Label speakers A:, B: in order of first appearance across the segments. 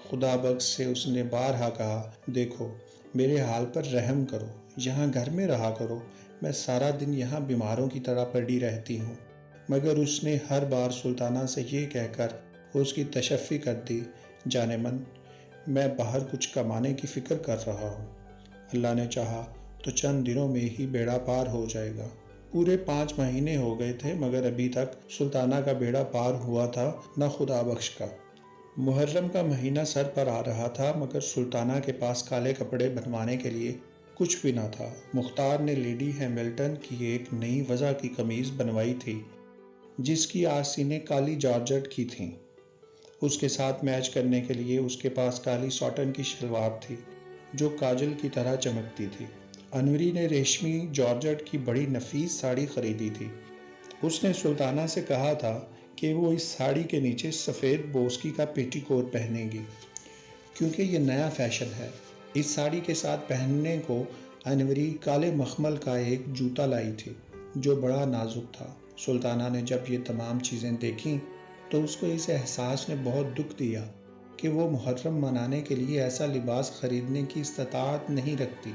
A: خدا بخش سے اس نے بارہا کہا، دیکھو میرے حال پر رحم کرو، یہاں گھر میں رہا کرو، میں سارا دن یہاں بیماروں کی طرح پڑی رہتی ہوں۔ مگر اس نے ہر بار سلطانہ سے یہ کہہ کر اس کی تشفی کر دی، جانے من میں باہر کچھ کمانے کی فکر کر رہا ہوں، اللہ نے چاہا تو چند دنوں میں ہی بیڑا پار ہو جائے گا۔ پورے 5 مہینے ہو گئے تھے مگر ابھی تک سلطانہ کا بیڑا پار ہوا تھا نہ خدا بخش کا۔ محرم کا مہینہ سر پر آ رہا تھا مگر سلطانہ کے پاس کالے کپڑے بنوانے کے لیے کچھ بھی نہ تھا۔ مختار نے لیڈی ہیملٹن کی ایک نئی وضع کی قمیض بنوائی تھی جس کی آستینیں کالی جارجٹ کی تھیں۔ اس کے ساتھ میچ کرنے کے لیے اس کے پاس کالی ساٹن کی شلوار تھی جو کاجل کی طرح چمکتی تھی۔ انوری نے ریشمی جارجٹ کی بڑی نفیس ساڑی خریدی تھی۔ اس نے سلطانہ سے کہا تھا کہ وہ اس ساڑی کے نیچے سفید بوسکی کا پیٹی کوٹ پہنے گی کیونکہ یہ نیا فیشن ہے۔ اس ساڑی کے ساتھ پہننے کو انوری کالے مخمل کا ایک جوتا لائی تھی جو بڑا نازک تھا۔ سلطانہ نے جب یہ تمام چیزیں دیکھیں تو اس کو اس احساس نے بہت دکھ دیا کہ وہ محرم منانے کے لیے ایسا لباس خریدنے کی استطاعت نہیں رکھتی۔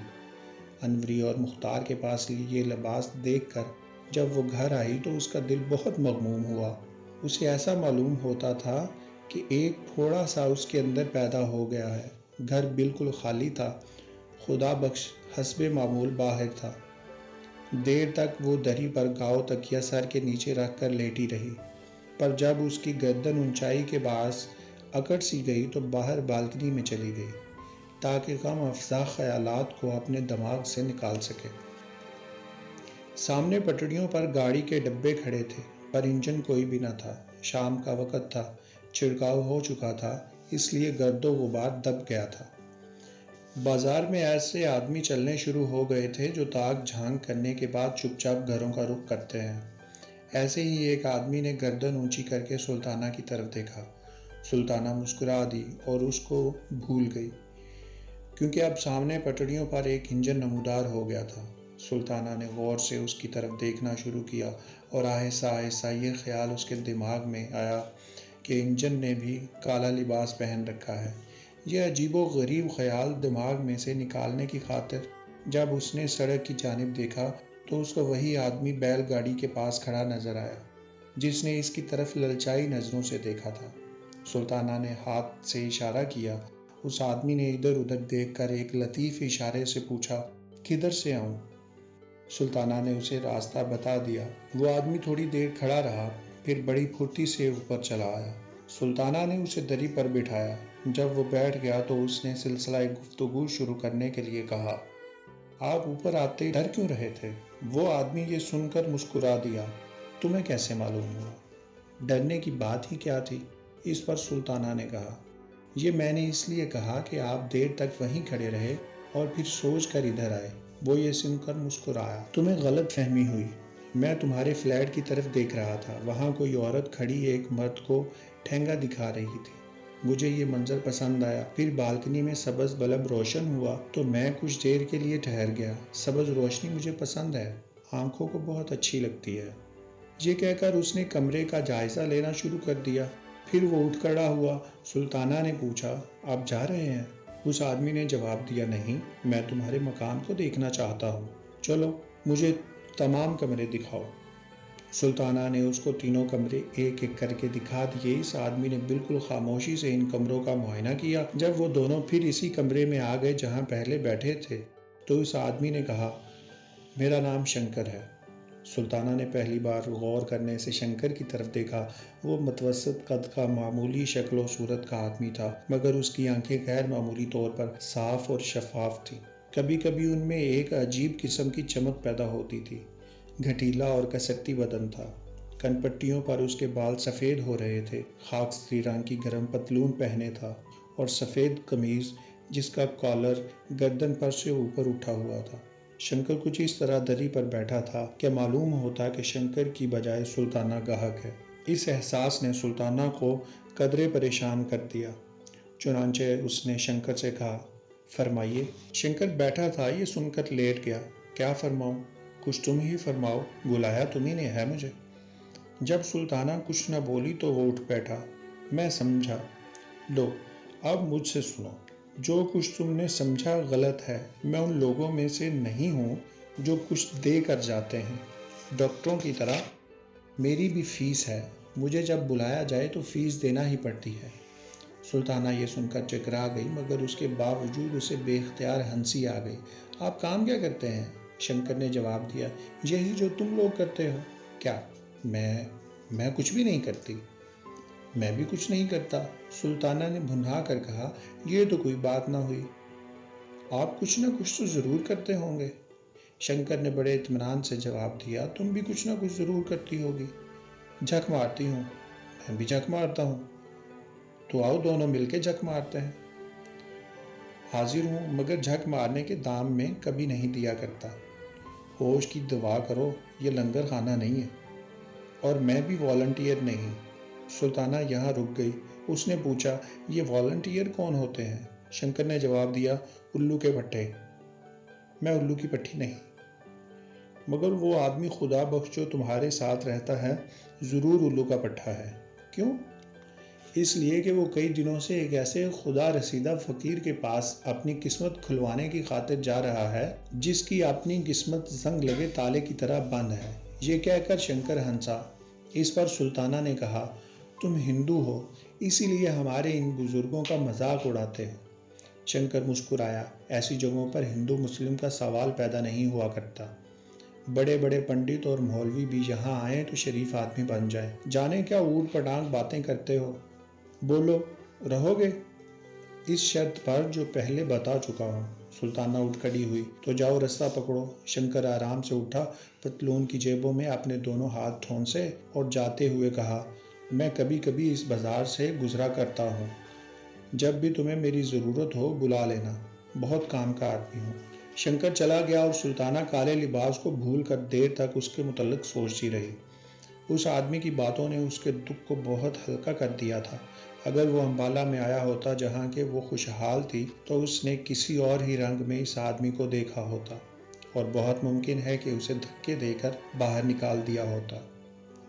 A: انوری اور مختار کے پاس یہ لباس دیکھ کر جب وہ گھر آئی تو اس کا دل بہت مغموم ہوا۔ اسے ایسا معلوم ہوتا تھا کہ ایک پھوڑا سا اس کے اندر پیدا ہو گیا ہے۔ گھر بالکل خالی تھا، خدا بخش حسب معمول باہر تھا۔ دیر تک وہ دری پر گاؤ تکیہ سر کے نیچے رکھ کر لیٹی رہی، پر جب اس کی گردن اونچائی کے باعث اکڑ سی گئی تو باہر بالکنی میں چلی گئی تاکہ غم افزا خیالات کو اپنے دماغ سے نکال سکے۔ سامنے پٹڑیوں پر گاڑی کے ڈبے کھڑے تھے پر انجن کوئی بھی نہ تھا۔ شام کا وقت تھا، چھڑکاؤ ہو چکا تھا اس لیے گرد و غبار دب گیا تھا۔ بازار میں ایسے آدمی چلنے شروع ہو گئے تھے جو تاک جھانک کرنے کے بعد چپ چاپ گھروں کا رخ کرتے ہیں۔ ایسے ہی ایک آدمی نے گردن اونچی کر کے سلطانہ کی طرف دیکھا۔ سلطانہ مسکرا دی اور اس کو بھول گئی کیونکہ اب سامنے پٹڑیوں پر ایک انجن نمودار ہو گیا تھا۔ سلطانہ نے غور سے اس کی طرف دیکھنا شروع کیا اور آہستہ آہستہ یہ خیال اس کے دماغ میں آیا کہ انجن نے بھی کالا لباس پہن رکھا ہے۔ یہ عجیب و غریب خیال دماغ میں سے نکالنے کی خاطر جب اس نے سڑک کی جانب دیکھا تو اس کو وہی آدمی بیل گاڑی کے پاس کھڑا نظر آیا جس نے اس کی طرف للچائی نظروں سے دیکھا تھا۔ سلطانہ نے ہاتھ سے اشارہ کیا۔ اس آدمی نے ادھر ادھر دیکھ کر ایک لطیف اشارے سے پوچھا، کدھر سے آؤں؟ سلطانہ نے اسے راستہ بتا دیا۔ وہ آدمی تھوڑی دیر کھڑا رہا پھر بڑی پھرتی سے اوپر چلا آیا۔ سلطانہ نے اسے دری پر بٹھایا۔ جب وہ بیٹھ گیا تو اس نے سلسلہ گفتگو شروع کرنے کے لیے کہا، آپ اوپر آتے ڈر کیوں رہے تھے؟ وہ آدمی یہ سن کر مسکرا دیا، تمہیں کیسے معلوم ہوا؟ ڈرنے کی بات ہی کیا تھی؟ اس پر سلطانہ نے کہا، یہ میں نے اس لیے کہا کہ آپ دیر تک وہیں کھڑے رہے اور پھر سوچ کر ادھر آئے۔ وہ یہ سن کر مسکرایا، تمہیں غلط فہمی ہوئی، میں تمہارے فلیٹ کی طرف دیکھ رہا تھا، وہاں کوئی عورت کھڑی ایک مرد کو ٹھینگا دکھا رہی تھی، مجھے یہ منظر پسند آیا، پھر بالکنی میں سبز بلب روشن ہوا تو میں کچھ دیر کے لیے ٹھہر گیا، سبز روشنی مجھے پسند ہے، آنکھوں کو بہت اچھی لگتی ہے۔ یہ کہہ کر اس نے کمرے کا جائزہ لینا شروع کر دیا۔ پھر وہ اٹھ کھڑا ہوا۔ سلطانہ نے پوچھا، آپ جا رہے ہیں؟ اس آدمی نے جواب دیا، نہیں، میں تمہارے مکان کو دیکھنا چاہتا ہوں، چلو مجھے تمام کمرے دکھاؤ۔ سلطانہ نے اس کو تینوں کمرے ایک ایک کر کے دکھا دیے۔ اس آدمی نے بالکل خاموشی سے ان کمروں کا معائنہ کیا۔ جب وہ دونوں پھر اسی کمرے میں آ گئے جہاں پہلے بیٹھے تھے تو اس آدمی نے کہا، میرا نام شنکر ہے۔ سلطانہ نے پہلی بار غور کرنے سے شنکر کی طرف دیکھا۔ وہ متوسط قد کا معمولی شکل و صورت کا آدمی تھا مگر اس کی آنکھیں غیر معمولی طور پر صاف اور شفاف تھیں۔ کبھی کبھی ان میں ایک عجیب قسم کی چمک پیدا ہوتی تھی۔ گھٹیلا اور کسرتی بدن تھا، کن پٹیوں پر اس کے بال سفید ہو رہے تھے، خاکستری رنگ کی گرم پتلون پہنے تھا اور سفید قمیض جس کا کالر گردن پر سے اوپر اٹھا ہوا تھا۔ شنکر کچھ اس طرح دری پر بیٹھا تھا کہ معلوم ہوتا کہ شنکر کی بجائے سلطانہ گاہک ہے۔ اس احساس نے سلطانہ کو قدرے پریشان کر دیا، چنانچہ اس نے شنکر سے کہا، فرمائیے۔ شنکر بیٹھا تھا، یہ سن کر لیٹ گیا، کیا فرماؤں؟ کچھ تم ہی فرماؤ، بلایا تمہیں نے ہے مجھے۔ جب سلطانہ کچھ نہ بولی تو وہ اٹھ بیٹھا۔ میں سمجھا، لو اب مجھ سے سنو، جو کچھ تم نے سمجھا غلط ہے، میں ان لوگوں میں سے نہیں ہوں جو کچھ دے کر جاتے ہیں، ڈاکٹروں کی طرح میری بھی فیس ہے، مجھے جب بلایا جائے تو فیس دینا ہی پڑتی ہے۔ سلطانہ یہ سن کر چکرا گئی، مگر اس کے باوجود اسے بے اختیار ہنسی آ گئی۔ آپ کام کیا کرتے ہیں؟ شنکر نے جواب دیا، یہی جو تم لوگ کرتے ہو۔ کیا میں کچھ بھی نہیں کرتی؟ میں بھی کچھ نہیں کرتا، سلطانہ نے بھنوا کر کہا۔ یہ تو کوئی بات نہ ہوئی، آپ کچھ نہ کچھ تو ضرور کرتے ہوں گے۔ شنکر نے بڑے اطمینان سے جواب دیا، تم بھی کچھ نہ کچھ ضرور کرتی ہوگی۔ جھک مارتی ہوں، میں بھی جھک مارتا ہوں، تو آؤ دونوں مل کے جھک مارتے ہیں۔ حاضر ہوں، مگر جھک مارنے کے دام میں کبھی نہیں دیا کرتا۔ ہوش کی دعا کرو، یہ لنگر خانہ نہیں ہے، اور میں بھی والنٹیئر نہیں۔ سلطانہ یہاں رک گئی۔ اس نے پوچھا، یہ والنٹیئر کون ہوتے ہیں؟ شنکر نے جواب دیا، الو کے پٹھے۔ میں الو کی پٹھی نہیں، مگر وہ آدمی خدا بخش جو تمہارے ساتھ رہتا ہے ضرور الو کا پٹھا ہے۔ کیوں؟ اس لیے کہ وہ کئی دنوں سے ایک ایسے خدا رسیدہ فقیر کے پاس اپنی قسمت کھلوانے کی خاطر جا رہا ہے جس کی اپنی قسمت زنگ لگے تالے کی طرح بند ہے۔ یہ کہہ کر شنکر ہنسا۔ اس پر سلطانہ نے کہا، تم ہندو ہو، اسی لیے ہمارے ان بزرگوں کا مذاق اڑاتے ہو۔ شنکر مسکرایا، ایسی جگہوں پر ہندو مسلم کا سوال پیدا نہیں ہوا کرتا۔ بڑے بڑے پنڈت اور مولوی بھی یہاں آئیں تو شریف آدمی بن جائیں، جانے کیا اوٹ پٹانگ باتیں کرتے ہو۔ بولو، رہو گے؟ اس شرط پر جو پہلے بتا چکا ہوں۔ سلطانہ اٹھ کھڑی ہوئی، تو جاؤ رستہ پکڑو۔ شنکر آرام سے اٹھا، پتلون کی جیبوں میں اپنے دونوں ہاتھ ٹھونسے اور جاتے ہوئے کہا، میں کبھی کبھی اس بازار سے گزرا کرتا ہوں، جب بھی تمہیں میری ضرورت ہو بلا لینا، بہت کام کا آدمی ہوں۔ شنکر چلا گیا اور سلطانہ کالے لباس کو بھول کر دیر تک اس کے متعلق سوچتی رہی۔ اس آدمی کی باتوں نے اس کے دکھ کو بہت ہلکا کر دیا تھا۔ اگر وہ امبالہ میں آیا ہوتا جہاں کہ وہ خوشحال تھی تو اس نے کسی اور ہی رنگ میں اس آدمی کو دیکھا ہوتا، اور بہت ممکن ہے کہ اسے دھکے دے کر باہر نکال دیا ہوتا۔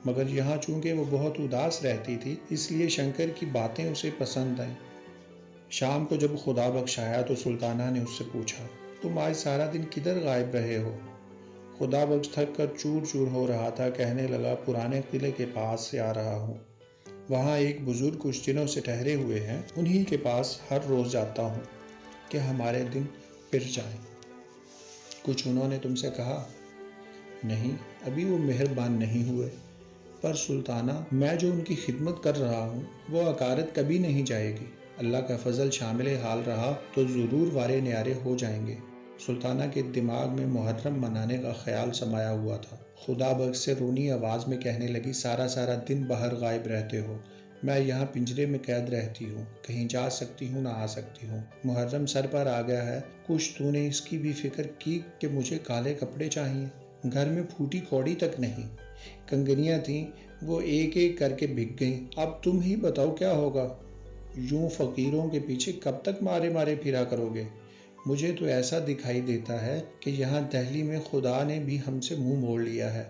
A: مگر یہاں چونکہ وہ بہت اداس رہتی تھی، اس لیے شنکر کی باتیں اسے پسند آئیں۔ شام کو جب خدا بخش آیا تو سلطانہ نے اس سے پوچھا، تم آج سارا دن کدھر غائب رہے ہو؟ خدا بخش تھک کر چور چور ہو رہا تھا، کہنے لگا، پرانے قلعے کے پاس سے آ رہا ہوں، وہاں ایک بزرگ کچھ دنوں سے ٹھہرے ہوئے ہیں، انہی کے پاس ہر روز جاتا ہوں کہ ہمارے دن پھر جائیں۔ کچھ انہوں نے تم سے کہا؟ نہیں، ابھی وہ مہربان نہیں ہوئے، پر سلطانہ میں جو ان کی خدمت کر رہا ہوں وہ عقارت کبھی نہیں جائے گی، اللہ کا فضل شامل حال رہا تو ضرور وارے نیارے ہو جائیں گے۔ سلطانہ کے دماغ میں محرم منانے کا خیال سمایا ہوا تھا۔ خدا بخش سے رونی آواز میں کہنے لگی، سارا دن باہر غائب رہتے ہو، میں یہاں پنجرے میں قید رہتی ہوں، کہیں جا سکتی ہوں نہ آ سکتی ہوں۔ محرم سر پر آ گیا ہے، کچھ تو نے اس کی بھی فکر کی کہ مجھے کالے کپڑے چاہیے؟ گھر میں پھوٹی کوڑی تک نہیں، کنگنیاں تھیں وہ ایک ایک کر کے بک گئیں، اب تم ہی بتاؤ کیا ہوگا؟ یوں فقیروں کے پیچھے کب تک مارے پھرا کرو گے؟ مجھے تو ایسا دکھائی دیتا ہے کہ یہاں دہلی میں خدا نے بھی ہم سے منہ موڑ لیا ہے۔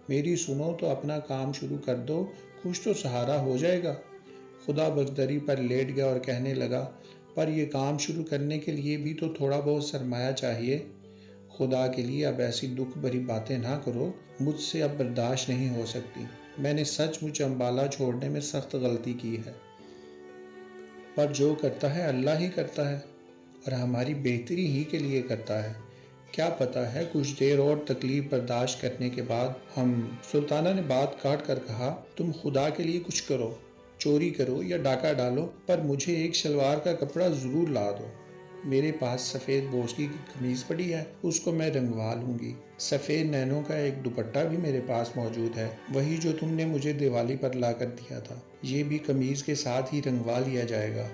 A: میری سنو تو اپنا کام شروع کر دو، کچھ تو سہارا ہو جائے گا۔ خدا بخش دری پر لیٹ گیا اور کہنے لگا، پر یہ کام شروع کرنے کے لیے بھی تو تھوڑا بہت سرمایہ چاہیے۔ خدا کے لیے اب ایسی دکھ بھری باتیں نہ کرو، مجھ سے اب برداشت نہیں ہو سکتی۔ میں نے سچ مچ امبالہ چھوڑنے میں سخت غلطی کی ہے، پر جو کرتا ہے اللہ ہی کرتا ہے، اور ہماری بہتری ہی کے لیے کرتا ہے۔ کیا پتا ہے کچھ دیر اور تکلیف برداشت کرنے کے بعد ہم۔ سلطانہ نے بات کاٹ کر کہا، تم خدا کے لیے کچھ کرو، چوری کرو یا ڈاکہ ڈالو، پر مجھے ایک شلوار کا کپڑا ضرور لا دو۔ میرے پاس سفید بوسکی کی قمیض پڑی ہے، اس کو میں رنگوا لوں گی۔ سفید نینوں کا ایک دوپٹہ بھی میرے پاس موجود ہے، وہی جو تم نے مجھے دیوالی پر لا کر دیا تھا، یہ بھی قمیض کے ساتھ ہی رنگوا لیا جائے گا۔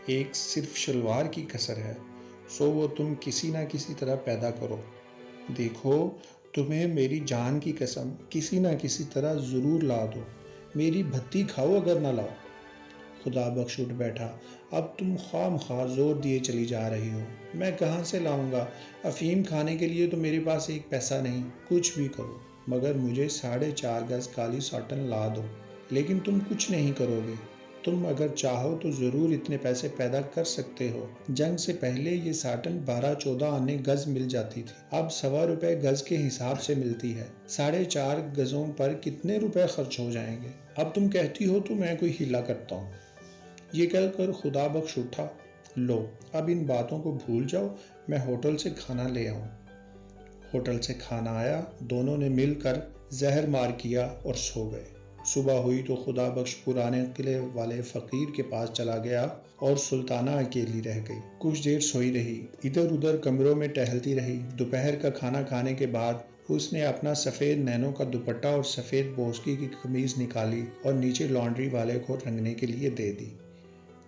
A: ایک صرف شلوار کی کسر ہے، سو وہ تم کسی نہ کسی طرح پیدا کرو۔ دیکھو، تمہیں میری جان کی قسم کسی نہ کسی طرح ضرور لا دو، میری بھتی کھاؤ اگر نہ لاؤ۔ خدا بخش اٹھ بیٹھا، اب تم خواہ مخواہ زور دیے چلی جا رہی ہو، میں کہاں سے لاؤں گا؟ افیم کھانے کے لیے تو میرے پاس ایک پیسہ نہیں۔ کچھ بھی کرو، مگر مجھے 4.5 گز کالی ساٹن لا دو۔ لیکن تم کچھ نہیں کرو گے، تم اگر چاہو تو ضرور اتنے پیسے پیدا کر سکتے ہو۔ جنگ سے پہلے یہ ساٹن 12-14 آنے گز مل جاتی تھی، اب 1.25 گز کے حساب سے ملتی ہے۔ 4.5 گزوں پر کتنے روپے خرچ ہو جائیں گے؟ اب تم کہتی ہو تو میں کوئی ہیلا کرتا ہوں۔ یہ کہہ کر خدا بخش اٹھا۔ لو اب ان باتوں کو بھول جاؤ، میں ہوٹل سے کھانا لے آؤں۔ ہوٹل سے کھانا آیا، دونوں نے مل کر زہر مار کیا اور سو گئے۔ صبح ہوئی تو خدا بخش پرانے قلعے والے فقیر کے پاس چلا گیا اور سلطانہ اکیلی رہ گئی۔ کچھ دیر سوئی رہی، ادھر ادھر کمروں میں ٹہلتی رہی۔ دوپہر کا کھانا کھانے کے بعد اس نے اپنا سفید نینوں کا دوپٹہ اور سفید بوسکی کی قمیض نکالی اور نیچے لانڈری والے کو رنگنے کے لیے دے دی۔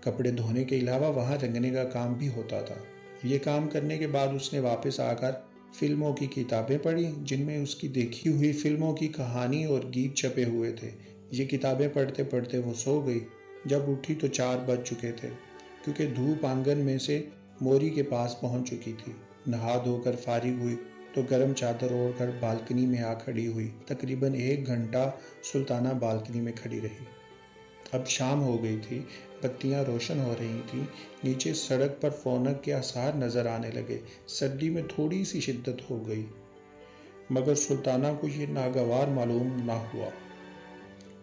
A: کپڑے دھونے کے علاوہ وہاں رنگنے کا کام بھی ہوتا تھا۔ یہ کام کرنے کے بعد اس نے واپس آ کر فلموں کی کتابیں پڑھی، جن میں اس کی دیکھی ہوئی فلموں کی کہانی اور گیت چھپے ہوئے تھے۔ یہ کتابیں پڑھتے پڑھتے وہ سو گئی۔ جب اٹھی تو 4 بج چکے تھے، کیونکہ دھوپ آنگن میں سے موری کے پاس پہنچ چکی تھی۔ نہا دھو کر فارغ ہوئی تو گرم چادر اوڑھ کر بالکنی میں آ کھڑی ہوئی۔ تقریباً 1 گھنٹہ سلطانہ بالکنی میں کھڑی رہی۔ اب شام ہو گئی تھی، بتیاں روشن ہو رہی تھیں، نیچے سڑک پر رونق کے آثار نظر آنے لگے۔ سردی میں تھوڑی سی شدت ہو گئی، مگر سلطانہ کو یہ ناگوار معلوم نہ ہوا۔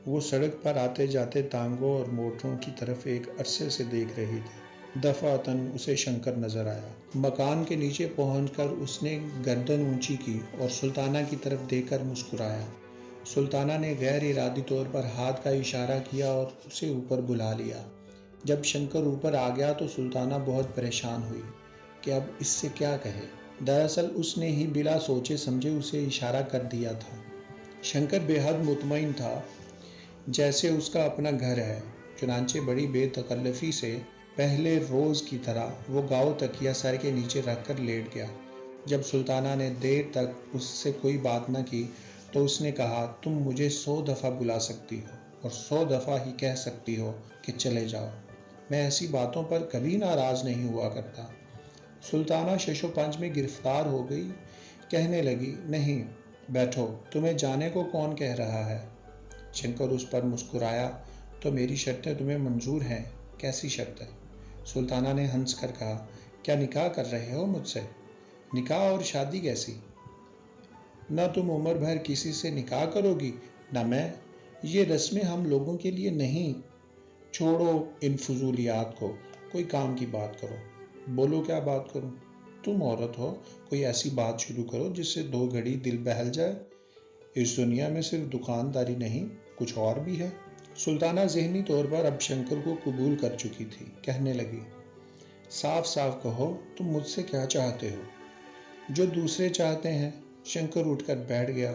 A: وہ سڑک پر آتے جاتے ٹانگوں اور موٹروں کی طرف ایک عرصے سے دیکھ رہی تھی۔ دفعتاً اسے شنکر نظر آیا۔ مکان کے نیچے پہنچ کر اس نے گردن اونچی کی اور سلطانہ کی طرف دیکھ کر مسکرایا۔ سلطانہ نے غیر ارادی طور پر ہاتھ کا اشارہ کیا اور اسے اوپر بلا لیا۔ جب شنکر اوپر آ گیا تو سلطانہ بہت پریشان ہوئی کہ اب اس سے کیا کہے۔ دراصل اس نے ہی بلا سوچے سمجھے اسے اشارہ کر دیا تھا۔ شنکر بے حد مطمئن تھا، جیسے اس کا اپنا گھر ہے۔ چنانچہ بڑی بے تکلفی سے پہلے روز کی طرح وہ گاؤ تکیہ سر کے نیچے رکھ کر لیٹ گیا۔ جب سلطانہ نے دیر تک اس سے کوئی بات نہ کی تو اس نے کہا، تم مجھے 100 دفعہ بلا سکتی ہو اور 100 دفعہ ہی کہہ سکتی ہو کہ چلے جاؤ، میں ایسی باتوں پر کبھی ناراض نہیں ہوا کرتا۔ سلطانہ شش و پنج میں گرفتار ہو گئی، کہنے لگی، نہیں بیٹھو، تمہیں جانے کو کون کہہ رہا ہے؟ شنکر اس پر مسکرایا، تو میری شرطیں تمہیں منظور ہیں؟ کیسی شرطیں؟ سلطانہ نے ہنس کر کہا، کیا نکاح کر رہے ہو مجھ سے؟ نکاح اور شادی کیسی؟ نہ تم عمر بھر کسی سے نکاح کرو گی نہ میں، یہ رسمیں ہم لوگوں کے لیے نہیں۔ چھوڑو ان فضولیات کو، کوئی کام کی بات کرو۔ بولو کیا بات کروں؟ تم عورت ہو، کوئی ایسی بات شروع کرو جس سے 2 گھڑی دل بہل جائے۔ اس دنیا میں صرف دکانداری نہیں، کچھ اور بھی ہے۔ سلطانہ ذہنی طور پر اب شنکر کو قبول کر چکی تھی، کہنے لگی، صاف صاف کہو تم مجھ سے کیا چاہتے ہو؟ جو دوسرے چاہتے ہیں۔ شنکر اٹھ کر بیٹھ گیا۔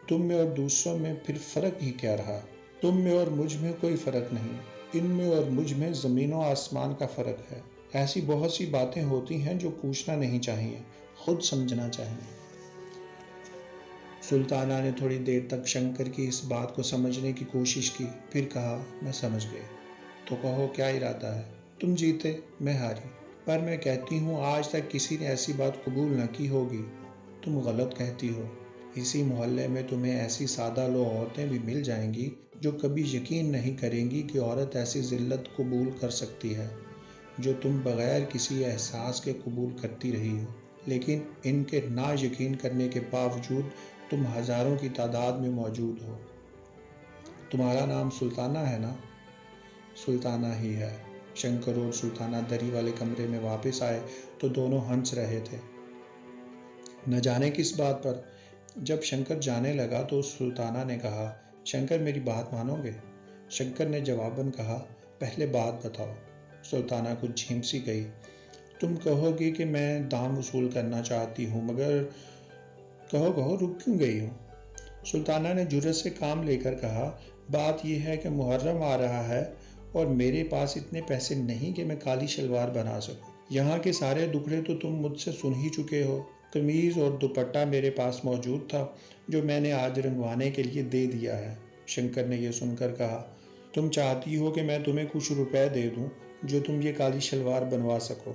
A: تم میں اور دوسروں میں پھر فرق ہی کیا رہا؟ تم میں اور مجھ میں کوئی فرق نہیں، ان میں اور مجھ میں زمین و آسمان کا فرق ہے۔ ایسی بہت سی باتیں ہوتی ہیں جو پوچھنا نہیں چاہیے، خود سمجھنا چاہیے۔ سلطانہ نے تھوڑی دیر تک شنکر کی اس بات کو سمجھنے کی کوشش کی، پھر کہا، میں سمجھ گئی، تو کہو کیا ارادہ ہے؟ تم جیتے، میں ہاری، پر میں کہتی ہوں آج تک کسی نے ایسی بات قبول نہ کی ہوگی۔ تم غلط کہتی ہو۔ اسی محلے میں تمہیں ایسی سادہ لو عورتیں بھی مل جائیں گی جو کبھی یقین نہیں کریں گی کہ عورت ایسی ذلت قبول کر سکتی ہے جو تم بغیر کسی احساس کے قبول کرتی رہی ہو، لیکن ان کے نا یقین کرنے کے باوجود تم ہزاروں کی تعداد میں موجود ہو۔ تمہارا نام سلطانہ ہے نا؟ سلطانہ ہی ہے۔ شنکر اور سلطانہ دری والے کمرے میں واپس آئے تو دونوں ہنس رہے تھے، نہ جانے کس بات پر۔ جب شنکر جانے لگا تو سلطانہ نے کہا، شنکر میری بات مانو گے؟ شنکر نے جواباً کہا، پہلے بات بتاؤ۔ سلطانہ کچھ جھمسی گئی، تم کہو گی کہ میں دام وصول کرنا چاہتی ہوں، مگر کہو رک کیوں گئی ہو؟ سلطانہ نے جرأت سے کام لے کر کہا، بات یہ ہے کہ محرم آ رہا ہے اور میرے پاس اتنے پیسے نہیں کہ میں کالی شلوار بنا سکوں۔ یہاں کے سارے دکھڑے تو تم مجھ سے سن ہی چکے ہو۔ قمیض اور دوپٹہ میرے پاس موجود تھا جو میں نے آج رنگوانے کے لیے دے دیا ہے۔ شنکر نے یہ سن کر کہا، تم چاہتی ہو کہ میں تمہیں کچھ روپے دے دوں جو تم یہ کالی شلوار بنوا سکو؟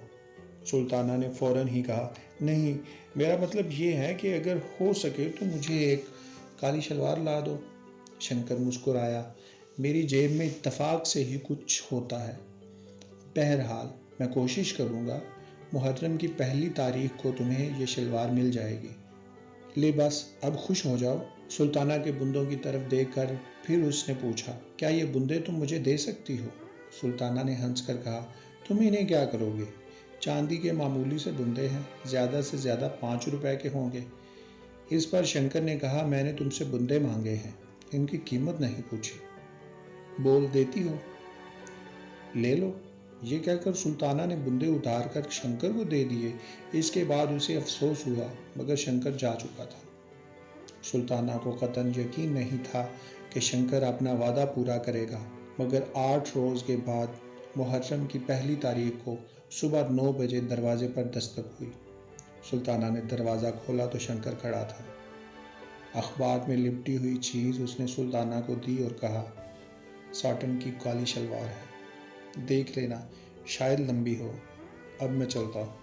A: سلطانہ نے فوراً ہی کہا، نہیں، میرا مطلب یہ ہے کہ اگر ہو سکے تو مجھے ایک کالی شلوار لا دو۔ شنکر مسکرایا، میری جیب میں اتفاق سے ہی کچھ ہوتا ہے۔ بہرحال میں کوشش کروں گا، محرم کی پہلی تاریخ کو تمہیں یہ شلوار مل جائے گی۔ لے بس اب خوش ہو جاؤ۔ سلطانہ کے بندوں کی طرف دیکھ کر پھر اس نے پوچھا، کیا یہ بندے تم مجھے دے سکتی ہو؟ سلطانہ نے ہنس کر کہا، تم انہیں کیا کرو گے؟ چاندی کے معمولی سے بندے ہیں، زیادہ سے زیادہ 5 روپے کے ہوں گے۔ اس پر شنکر نے کہا، میں نے تم سے بندے مانگے ہیں، ان کی قیمت نہیں پوچھی۔ بول دیتی ہو؟ لے لو۔ یہ کہہ کر سلطانہ نے بندے اتار کر شنکر کو دے دیے۔ اس کے بعد اسے افسوس ہوا، مگر شنکر جا چکا تھا۔ سلطانہ کو قطعاً یقین نہیں تھا کہ شنکر اپنا وعدہ پورا کرے گا، مگر 8 روز کے بعد محرم کی پہلی تاریخ کو صبح 9 بجے دروازے پر دستک ہوئی۔ سلطانہ نے دروازہ کھولا تو شنکر کھڑا تھا۔ اخبار میں لپٹی ہوئی چیز اس نے سلطانہ کو دی اور کہا، ساٹن کی کالی شلوار ہے، دیکھ لینا، شاید لمبی ہو، اب میں چلتا ہوں۔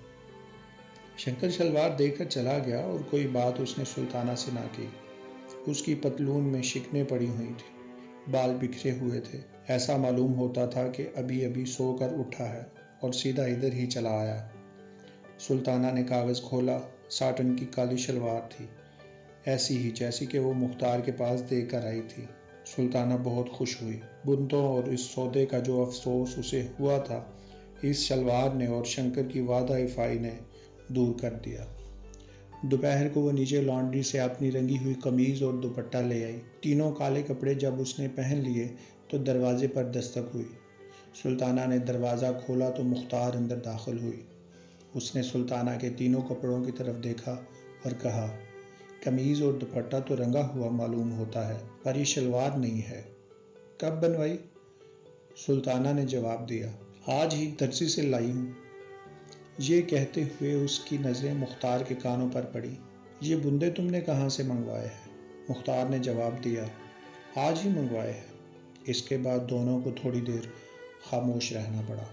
A: شنکر شلوار دے کر چلا گیا اور کوئی بات اس نے سلطانہ سے نہ کی۔ اس کی پتلون میں شکنیں پڑی ہوئی تھی، بال بکھرے ہوئے تھے، ایسا معلوم ہوتا تھا کہ ابھی ابھی سو کر اٹھا ہے اور سیدھا ادھر ہی چلا آیا۔ سلطانہ نے کاغذ کھولا، ساٹن کی کالی شلوار تھی، ایسی ہی جیسی کہ وہ مختار کے پاس دے کر آئی تھی۔ سلطانہ بہت خوش ہوئی۔ بنتوں اور اس سودے کا جو افسوس اسے ہوا تھا، اس شلوار نے اور شنکر کی وعدہ افائی نے دور کر دیا۔ دوپہر کو وہ نیچے لانڈری سے اپنی رنگی ہوئی قمیض اور دوپٹہ لے آئی۔ تینوں کالے کپڑے جب اس نے پہن لیے تو دروازے پر دستک ہوئی۔ سلطانہ نے دروازہ کھولا تو مختار اندر داخل ہوئی۔ اس نے سلطانہ کے تینوں کپڑوں کی طرف دیکھا اور کہا، قمیض اور دوپٹہ تو رنگا ہوا معلوم ہوتا ہے، پر یہ شلوار نہیں ہے، کب بنوائی؟ سلطانہ نے جواب دیا، آج ہی درزی سے لائی ہوں۔ یہ کہتے ہوئے اس کی نظریں مختار کے کانوں پر پڑی۔ یہ بندے تم نے کہاں سے منگوائے ہیں؟ مختار نے جواب دیا، آج ہی منگوائے ہیں۔ اس کے بعد دونوں کو تھوڑی دیر خاموش رہنا پڑا۔